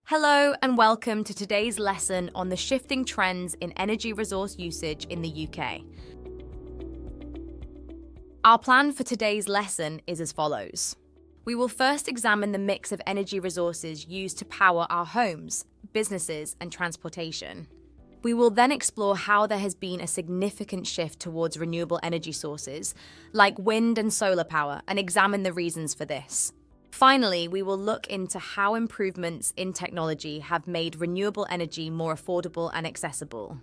Hello and welcome to today's lesson on the shifting trends in energy resource usage in the UK. Our plan for today's lesson is as follows. We will first examine the mix of energy resources used to power our homes, businesses, and transportation. We will then explore how there has been a significant shift towards renewable energy sources, like wind and solar power, and examine the reasons for this. Finally, we will look into how improvements in technology have made renewable energy more affordable and accessible.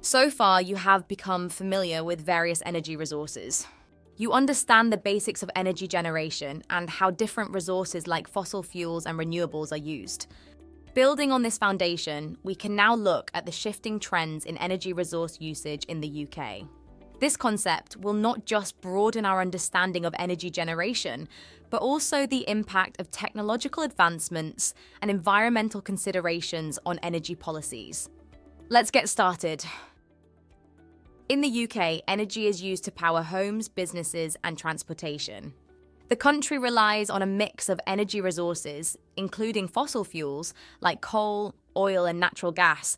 So far, you have become familiar with various energy resources. You understand the basics of energy generation and how different resources like fossil fuels and renewables are used. Building on this foundation, we can now look at the shifting trends in energy resource usage in the UK. This concept will not just broaden our understanding of energy generation, but also the impact of technological advancements and environmental considerations on energy policies. Let's get started. In the UK, energy is used to power homes, businesses, and transportation. The country relies on a mix of energy resources, including fossil fuels like coal, oil, and natural gas,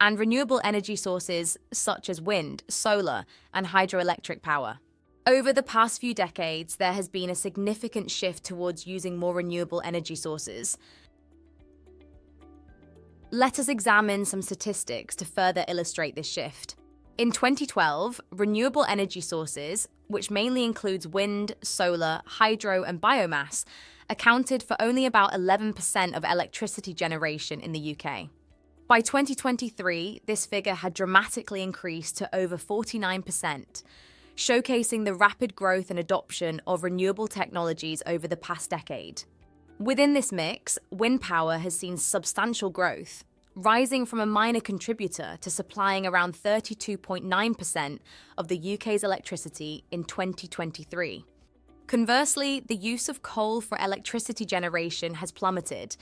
and renewable energy sources such as wind, solar, and hydroelectric power. Over the past few decades, there has been a significant shift towards using more renewable energy sources. Let us examine some statistics to further illustrate this shift. In 2012, renewable energy sources, which mainly includes wind, solar, hydro, and biomass, accounted for only about 11% of electricity generation in the UK. By 2023, this figure had dramatically increased to over 49%, showcasing the rapid growth and adoption of renewable technologies over the past decade. Within this mix, wind power has seen substantial growth, rising from a minor contributor to supplying around 32.9% of the UK's electricity in 2023. Conversely, the use of coal for electricity generation has plummeted.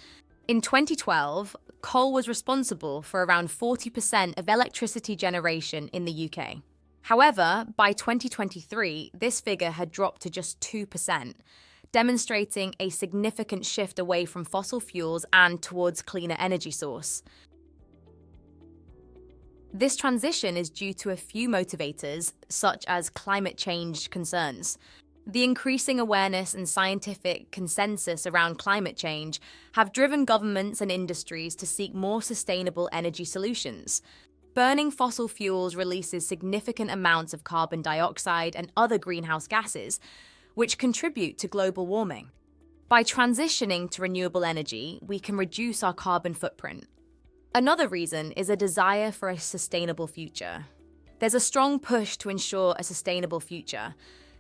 In 2012, coal was responsible for around 40% of electricity generation in the UK. However, by 2023, this figure had dropped to just 2%, demonstrating a significant shift away from fossil fuels and towards cleaner energy source. This transition is due to a few motivators, such as climate change concerns. The increasing awareness and scientific consensus around climate change have driven governments and industries to seek more sustainable energy solutions. Burning fossil fuels releases significant amounts of carbon dioxide and other greenhouse gases, which contribute to global warming. By transitioning to renewable energy, we can reduce our carbon footprint. Another reason is a desire for a sustainable future. There's a strong push to ensure a sustainable future,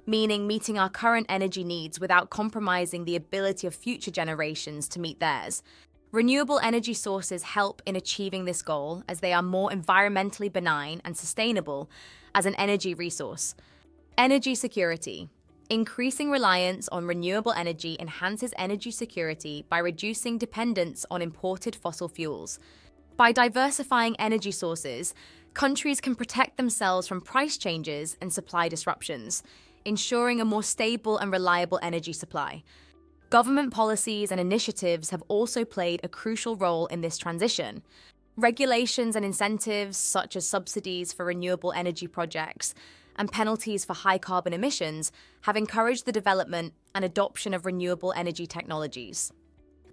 meaning meeting our current energy needs without compromising the ability of future generations to meet theirs. Renewable energy sources help in achieving this goal as they are more environmentally benign and sustainable as an energy resource. Energy security. Increasing reliance on renewable energy enhances energy security by reducing dependence on imported fossil fuels. By diversifying energy sources, countries can protect themselves from price changes and supply disruptions, ensuring a more stable and reliable energy supply. Government policies and initiatives have also played a crucial role in this transition. Regulations and incentives, such as subsidies for renewable energy projects and penalties for high carbon emissions, have encouraged the development and adoption of renewable energy technologies.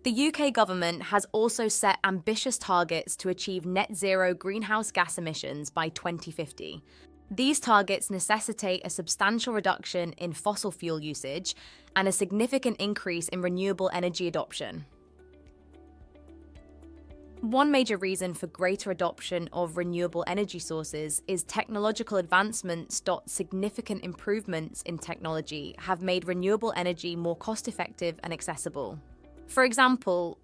The UK government has also set ambitious targets to achieve net zero greenhouse gas emissions by 2050. These targets necessitate a substantial reduction in fossil fuel usage and a significant increase in renewable energy adoption. One major reason for greater adoption of renewable energy sources is technological advancements. Significant improvements in technology have made renewable energy more cost-effective and accessible. For example,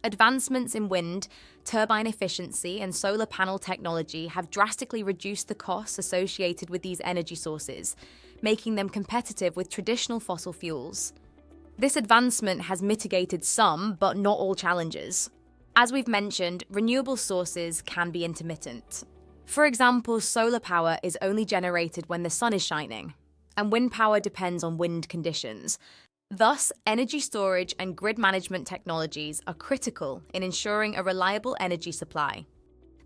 advancements in wind, turbine efficiency, and solar panel technology have drastically reduced the costs associated with these energy sources, making them competitive with traditional fossil fuels. This advancement has mitigated some, but not all challenges. As we've mentioned, renewable sources can be intermittent. For example, solar power is only generated when the sun is shining, and wind power depends on wind conditions. Thus, energy storage and grid management technologies are critical in ensuring a reliable energy supply.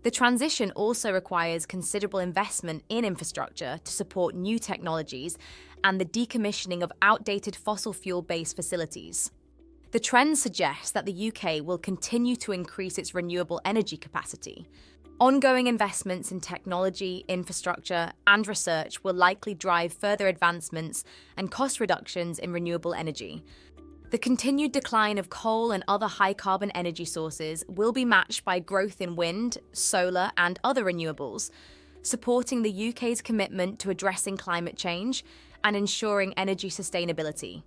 The transition also requires considerable investment in infrastructure to support new technologies and the decommissioning of outdated fossil fuel-based facilities. The trend suggests that the UK will continue to increase its renewable energy capacity. Ongoing investments in technology, infrastructure, and research will likely drive further advancements and cost reductions in renewable energy. The continued decline of coal and other high-carbon energy sources will be matched by growth in wind, solar, and other renewables, supporting the UK's commitment to addressing climate change and ensuring energy sustainability.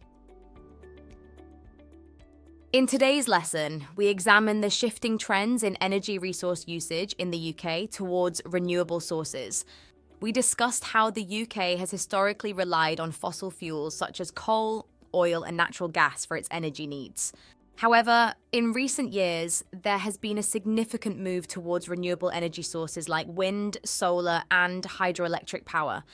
In today's lesson, we examine the shifting trends in energy resource usage in the UK towards renewable sources. We discussed how the UK has historically relied on fossil fuels such as coal, oil, and natural gas for its energy needs. However, in recent years, there has been a significant move towards renewable energy sources like wind, solar, and hydroelectric power.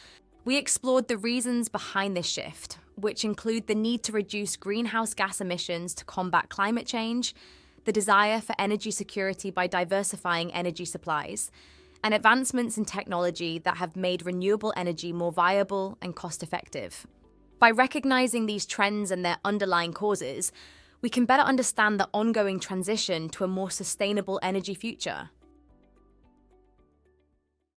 We explored the reasons behind this shift, which include the need to reduce greenhouse gas emissions to combat climate change, the desire for energy security by diversifying energy supplies, and advancements in technology that have made renewable energy more viable and cost-effective. By recognizing these trends and their underlying causes, we can better understand the ongoing transition to a more sustainable energy future.